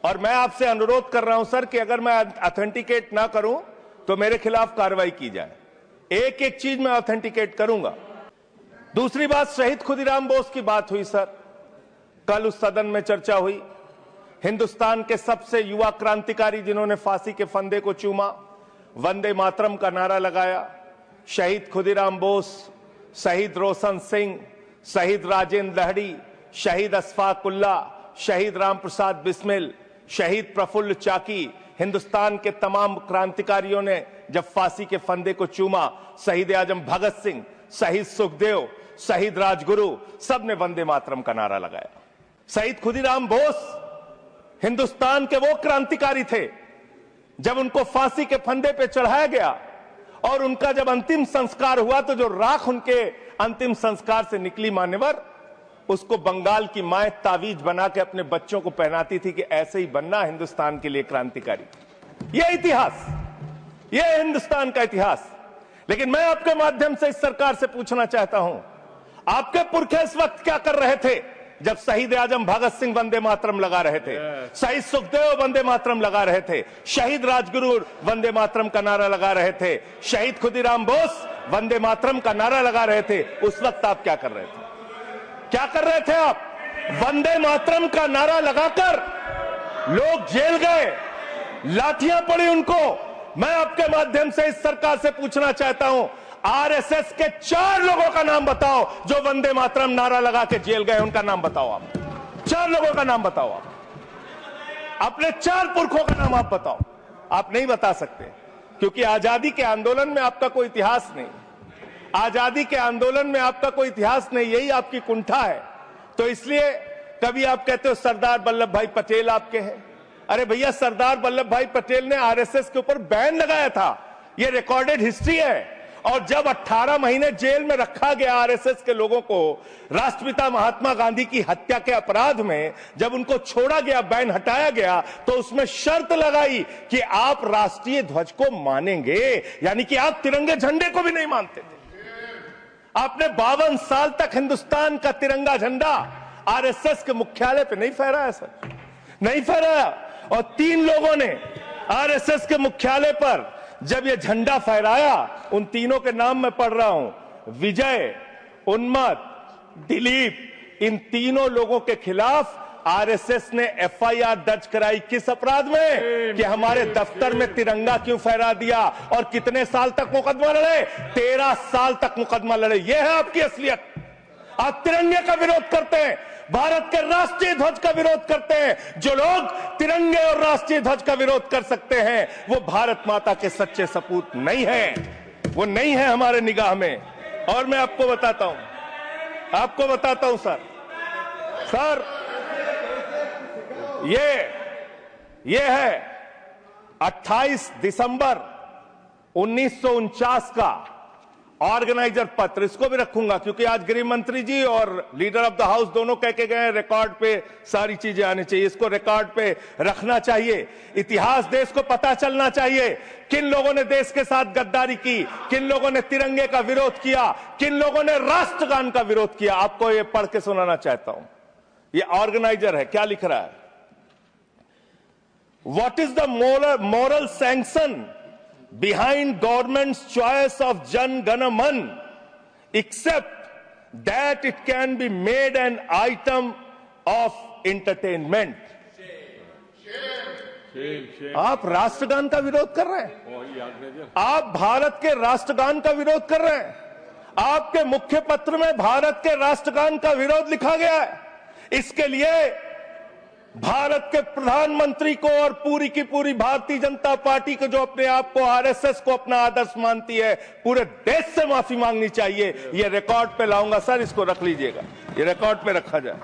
और मैं आपसे अनुरोध कर रहा हूं सर कि अगर मैं ऑथेंटिकेट ना करूं तो मेरे खिलाफ कार्रवाई की जाए। एक एक चीज मैं ऑथेंटिकेट करूंगा। दूसरी बात, शहीद खुदीराम बोस की बात हुई सर, कल उस सदन में चर्चा हुई। हिंदुस्तान के सबसे युवा क्रांतिकारी जिन्होंने फांसी के फंदे को चूमा, वंदे मातरम का नारा लगाया। शहीद खुदीराम बोस, शहीद रोशन सिंह, शहीद राजेंद्र लहड़ी, शहीद अशफाकुल्ला, शहीद राम प्रसाद बिस्मिल, शहीद प्रफुल्ल चाकी, हिंदुस्तान के तमाम क्रांतिकारियों ने जब फांसी के फंदे को चूमा, शहीद आजम भगत सिंह, शहीद सुखदेव, शहीद राजगुरु, सब ने वंदे मातरम का नारा लगाया। शहीद खुदीराम बोस हिंदुस्तान के वो क्रांतिकारी थे, जब उनको फांसी के फंदे पे चढ़ाया गया और उनका जब अंतिम संस्कार हुआ तो जो राख उनके अंतिम संस्कार से निकली मान्यवर, उसको बंगाल की माए तावीज बना के अपने बच्चों को पहनाती थी कि ऐसे ही बनना हिंदुस्तान के लिए क्रांतिकारी। यह इतिहास, यह हिंदुस्तान का इतिहास। लेकिन मैं आपके माध्यम से इस सरकार से पूछना चाहता हूं, आपके पुरखे इस वक्त क्या कर रहे थे जब शहीद आजम भगत सिंह वंदे मातरम लगा रहे थे, शहीद सुखदेव वंदे मातरम लगा रहे थे, शहीद राजगुरु वंदे मातरम का नारा लगा रहे थे, शहीद खुदीराम बोस वंदे मातरम का नारा लगा रहे थे? उस वक्त आप क्या कर रहे थे? क्या कर रहे थे आप? वंदे मातरम का नारा लगाकर लोग जेल गए, लाठियां पड़ी उनको। मैं आपके माध्यम से इस सरकार से पूछना चाहता हूं, आरएसएस के 4 लोगों का नाम बताओ जो वंदे मातरम नारा लगा के जेल गए, उनका नाम बताओ। आप 4 लोगों का नाम बताओ, आप अपने 4 पुरखों का नाम आप बताओ। आप नहीं बता सकते क्योंकि आजादी के आंदोलन में आपका कोई इतिहास नहीं, आजादी के आंदोलन में आपका कोई इतिहास नहीं, यही आपकी कुंठा है। तो इसलिए कभी आप कहते हो सरदार वल्लभ भाई पटेल आपके हैं। अरे भैया, सरदार वल्लभ भाई पटेल ने आरएसएस के ऊपर बैन लगाया था, यह रिकॉर्डेड हिस्ट्री है। और जब 18 महीने जेल में रखा गया आरएसएस के लोगों को राष्ट्रपिता महात्मा गांधी की हत्या के अपराध में, जब उनको छोड़ा गया, बैन हटाया गया, तो उसमें शर्त लगाई कि आप राष्ट्रीय ध्वज को मानेंगे, यानी कि आप तिरंगे झंडे को भी नहीं मानते थे। आपने 52 साल तक हिंदुस्तान का तिरंगा झंडा आरएसएस के मुख्यालय पे नहीं फहराया सर, नहीं फहराया। और 3 लोगों ने आरएसएस के मुख्यालय पर जब ये झंडा फहराया, उन तीनों के नाम मैं पढ़ रहा हूं, विजय, उन्मत, दिलीप, इन तीनों लोगों के खिलाफ आरएसएस ने एफआईआर दर्ज कराई। किस अपराध में? कि हमारे दफ्तर में तिरंगा क्यों फहरा दिया। और कितने साल तक मुकदमा लड़े? 13 साल तक मुकदमा लड़े। यह है आपकी असलियत। आप तिरंगे का विरोध करते हैं, भारत के राष्ट्रीय ध्वज का विरोध करते हैं। जो लोग तिरंगे और राष्ट्रीय ध्वज का विरोध कर सकते हैं, वो भारत माता के सच्चे सपूत नहीं है, वो नहीं है हमारे निगाह में। और मैं आपको बताता हूं सर, ये है 28 दिसंबर 1949 का ऑर्गेनाइजर पत्र। इसको भी रखूंगा क्योंकि आज गृह मंत्री जी और लीडर ऑफ द हाउस दोनों कह के गए रिकॉर्ड पे सारी चीजें आनी चाहिए। इसको रिकॉर्ड पे रखना चाहिए। इतिहास देश को पता चलना चाहिए, किन लोगों ने देश के साथ गद्दारी की, किन लोगों ने तिरंगे का विरोध किया, किन लोगों ने राष्ट्रगान का विरोध किया। आपको ये पढ़ के सुनाना चाहता हूं। ये ऑर्गेनाइजर है, क्या लिख रहा है? What is the moral sanction behind government's choice of Jan Gana Man, except that it can be made an item of entertainment? आप राष्ट्रगान का विरोध कर रहे हैं, आप भारत के राष्ट्रगान का विरोध कर रहे हैं। आपके मुख्य पत्र में भारत के राष्ट्रगान का विरोध लिखा गया है। इसके लिए भारत के प्रधानमंत्री को और पूरी की पूरी भारतीय जनता पार्टी को, जो अपने आप को आरएसएस को अपना आदर्श मानती है, पूरे देश से माफी मांगनी चाहिए। ये रिकॉर्ड पे लाऊंगा सर, इसको रख लीजिएगा, ये रिकॉर्ड पे रखा जाए।